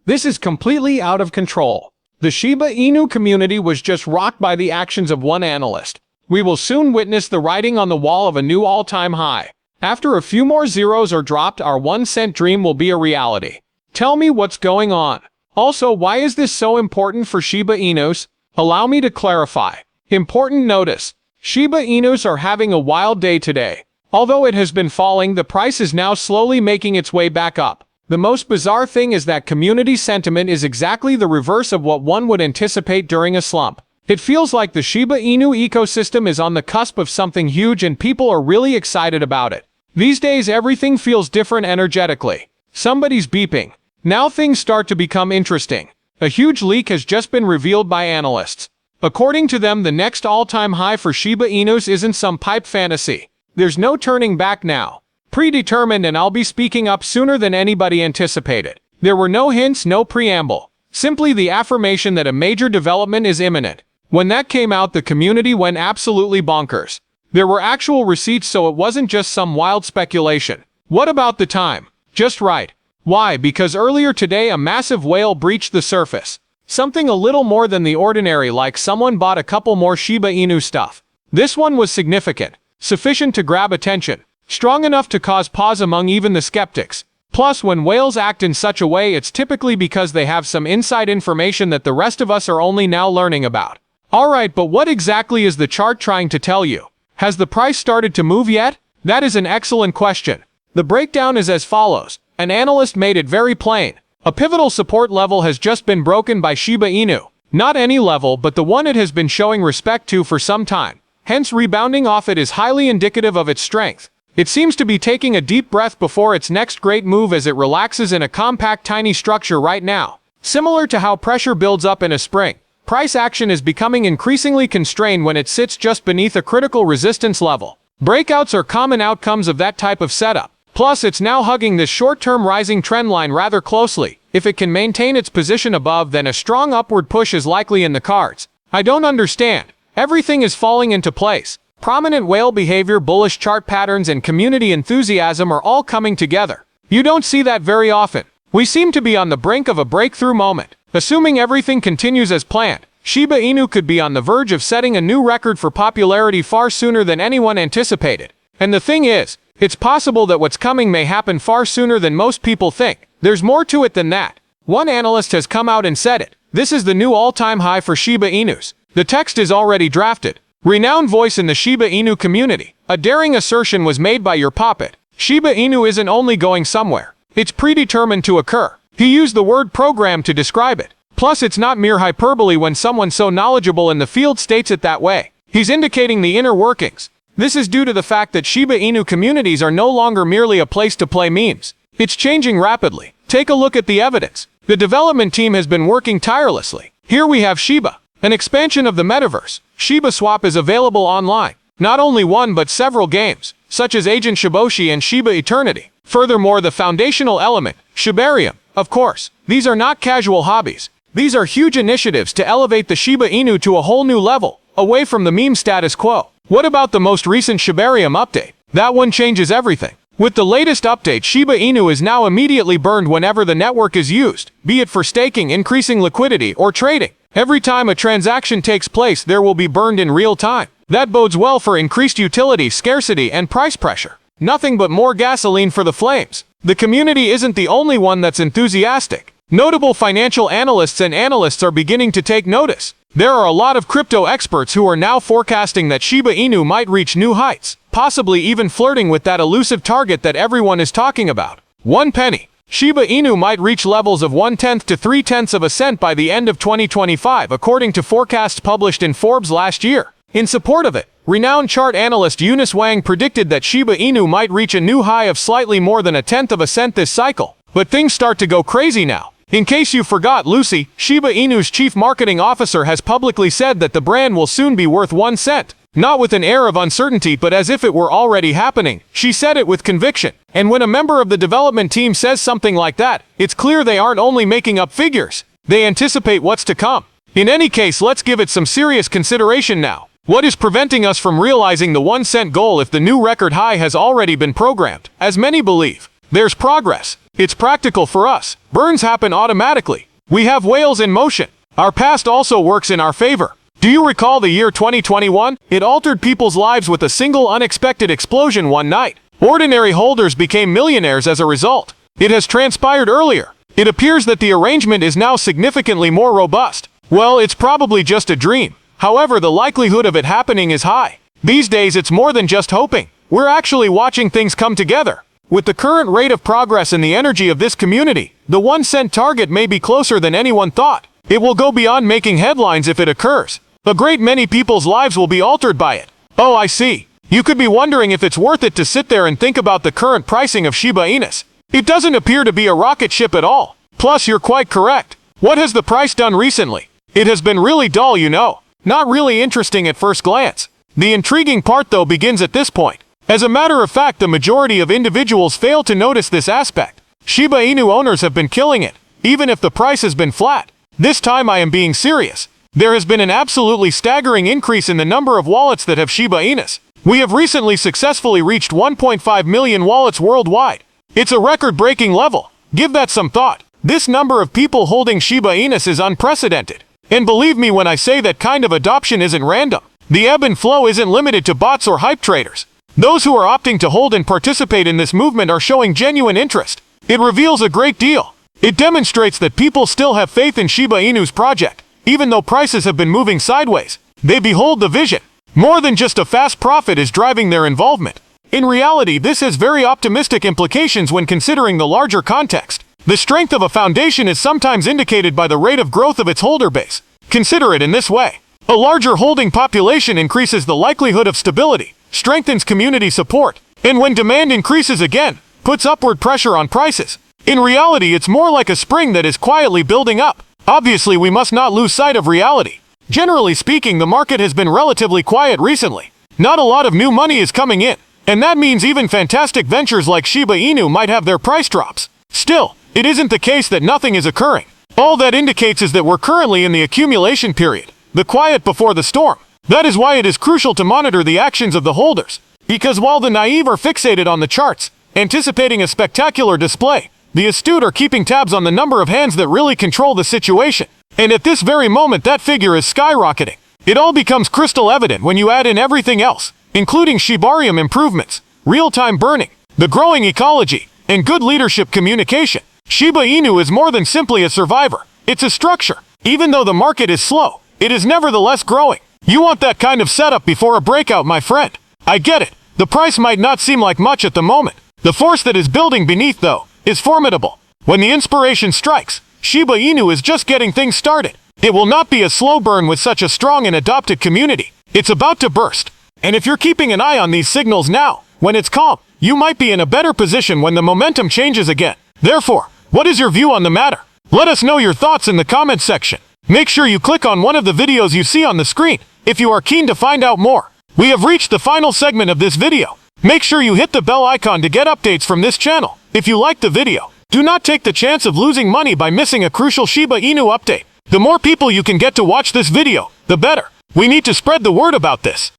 This is completely out of control. The Shiba Inu community was just rocked by the actions of one analyst. We will soon witness the writing on the wall of a new all-time high. After a few more zeros are dropped, our 1 cent dream will be a reality. Tell me what's going on. Also, why is this so important for Shiba Inus? Allow me to clarify. Important notice. Shiba Inus are having a wild day today. Although it has been falling, the price is now slowly making its way back up. The most bizarre thing is that community sentiment is exactly the reverse of what one would anticipate during a slump. It feels like the Shiba Inu ecosystem is on the cusp of something huge and people are really excited about it. These days everything feels different energetically. Somebody's beeping. Now things start to become interesting. A huge leak has just been revealed by analysts. According to them, the next all-time high for Shiba Inus isn't some pipe fantasy. There's no turning back now. Predetermined, and I'll be speaking up sooner than anybody anticipated. There were no hints, no preamble. Simply the affirmation that a major development is imminent. When that came out, the community went absolutely bonkers. There were actual receipts, so it wasn't just some wild speculation. What about the time? Just right. Why? Because earlier today a massive whale breached the surface. Something a little more than the ordinary, like someone bought a couple more Shiba Inu stuff. This one was significant, sufficient to grab attention, strong enough to cause pause among even the skeptics. Plus, when whales act in such a way, it's typically because they have some inside information that the rest of us are only now learning about. Alright, but what exactly is the chart trying to tell you? Has the price started to move yet? That is an excellent question. The breakdown is as follows. An analyst made it very plain. A pivotal support level has just been broken by Shiba Inu. Not any level, but the one it has been showing respect to for some time. Hence, rebounding off it is highly indicative of its strength. It seems to be taking a deep breath before its next great move as it relaxes in a compact, tiny structure right now. Similar to how pressure builds up in a spring, price action is becoming increasingly constrained when it sits just beneath a critical resistance level. Breakouts are common outcomes of that type of setup. Plus, it's now hugging this short-term rising trend line rather closely. If it can maintain its position above, then a strong upward push is likely in the cards. I don't understand. Everything is falling into place. Prominent whale behavior, bullish chart patterns, and community enthusiasm are all coming together. You don't see that very often. We seem to be on the brink of a breakthrough moment. Assuming everything continues as planned, Shiba Inu could be on the verge of setting a new record for popularity far sooner than anyone anticipated. And the thing is, it's possible that what's coming may happen far sooner than most people think. There's more to it than that. One analyst has come out and said it. This is the new all-time high for Shiba Inus. The text is already drafted. Renowned voice in the Shiba Inu community. A daring assertion was made by your puppet. Shiba Inu isn't only going somewhere. It's predetermined to occur. He used the word program to describe it. Plus, it's not mere hyperbole when someone so knowledgeable in the field states it that way. He's indicating the inner workings. This is due to the fact that Shiba Inu communities are no longer merely a place to play memes. It's changing rapidly. Take a look at the evidence. The development team has been working tirelessly. Here we have Shiba, an expansion of the metaverse. Shiba Swap is available online. Not only one but several games, such as Agent Shiboshi and Shiba Eternity. Furthermore, the foundational element, Shibarium, of course. These are not casual hobbies. These are huge initiatives to elevate the Shiba Inu to a whole new level, away from the meme status quo. What about the most recent Shibarium update? That one changes everything. With the latest update, Shiba Inu is now immediately burned whenever the network is used, be it for staking, increasing liquidity, or trading. Every time a transaction takes place, there will be burned in real time. That bodes well for increased utility, scarcity, and price pressure. Nothing but more gasoline for the flames. The community isn't the only one that's enthusiastic. Notable financial analysts and analysts are beginning to take notice. There are a lot of crypto experts who are now forecasting that Shiba Inu might reach new heights, possibly even flirting with that elusive target that everyone is talking about. 1 penny. Shiba Inu might reach levels of 1/10 to 3/10 of a cent by the end of 2025, according to forecasts published in Forbes last year. In support of it, renowned chart analyst Eunice Wang predicted that Shiba Inu might reach a new high of slightly more than 1/10 of a cent this cycle. But things start to go crazy now. In case you forgot, Lucy, Shiba Inu's chief marketing officer, has publicly said that the brand will soon be worth 1 cent. Not with an air of uncertainty, but as if it were already happening. She said it with conviction. And when a member of the development team says something like that, it's clear they aren't only making up figures. They anticipate what's to come. In any case, let's give it some serious consideration now. What is preventing us from realizing the 1 cent goal if the new record high has already been programmed? As many believe, There's progress. It's practical for us. Burns happen automatically. We have whales in motion. Our past also works in our favor. Do you recall the year 2021? It altered people's lives with a single unexpected explosion one night. Ordinary holders became millionaires as a result. It has transpired earlier. It appears that the arrangement is now significantly more robust. Well, it's probably just a dream. However, the likelihood of it happening is high. These days, it's more than just hoping. We're actually watching things come together. With the current rate of progress and the energy of this community, the 1 cent target may be closer than anyone thought. It will go beyond making headlines if it occurs. A great many people's lives will be altered by it. Oh, I see. You could be wondering if it's worth it to sit there and think about the current pricing of Shiba Inu. It doesn't appear to be a rocket ship at all. Plus, you're quite correct. What has the price done recently? It has been really dull, you know. Not really interesting at first glance. The intriguing part, though, begins at this point. As a matter of fact, the majority of individuals fail to notice this aspect. Shiba Inu owners have been killing it, even if the price has been flat. This time I am being serious. There has been an absolutely staggering increase in the number of wallets that have Shiba Inu. We have recently successfully reached 1.5 million wallets worldwide. It's a record-breaking level. Give that some thought. This number of people holding Shiba Inu is unprecedented. And believe me when I say that kind of adoption isn't random. The ebb and flow isn't limited to bots or hype traders. Those who are opting to hold and participate in this movement are showing genuine interest. It reveals a great deal. It demonstrates that people still have faith in Shiba Inu's project, even though prices have been moving sideways. They behold the vision. More than just a fast profit is driving their involvement. In reality, this has very optimistic implications when considering the larger context. The strength of a foundation is sometimes indicated by the rate of growth of its holder base. Consider it in this way. A larger holding population increases the likelihood of stability, strengthens community support, and when demand increases again, puts upward pressure on prices. In reality, it's more like a spring that is quietly building up. Obviously, we must not lose sight of reality. Generally speaking, the market has been relatively quiet recently. Not a lot of new money is coming in, and that means even fantastic ventures like Shiba Inu might have their price drops. Still, it isn't the case that nothing is occurring. All that indicates is that we're currently in the accumulation period, the quiet before the storm. That is why it is crucial to monitor the actions of the holders. Because while the naive are fixated on the charts, anticipating a spectacular display, the astute are keeping tabs on the number of hands that really control the situation. And at this very moment, that figure is skyrocketing. It all becomes crystal evident when you add in everything else, including Shibarium improvements, real-time burning, the growing ecology, and good leadership communication. Shiba Inu is more than simply a survivor. It's a structure. Even though the market is slow, it is nevertheless growing. You want that kind of setup before a breakout, my friend. I get it. The price might not seem like much at the moment. The force that is building beneath, though, is formidable. When the inspiration strikes, Shiba Inu is just getting things started. It will not be a slow burn with such a strong and adopted community. It's about to burst. And if you're keeping an eye on these signals now, when it's calm, you might be in a better position when the momentum changes again. Therefore, what is your view on the matter? Let us know your thoughts in the comments section. Make sure you click on one of the videos you see on the screen if you are keen to find out more. We have reached the final segment of this video. Make sure you hit the bell icon to get updates from this channel. If you liked the video, do not take the chance of losing money by missing a crucial Shiba Inu update. The more people you can get to watch this video, the better. We need to spread the word about this.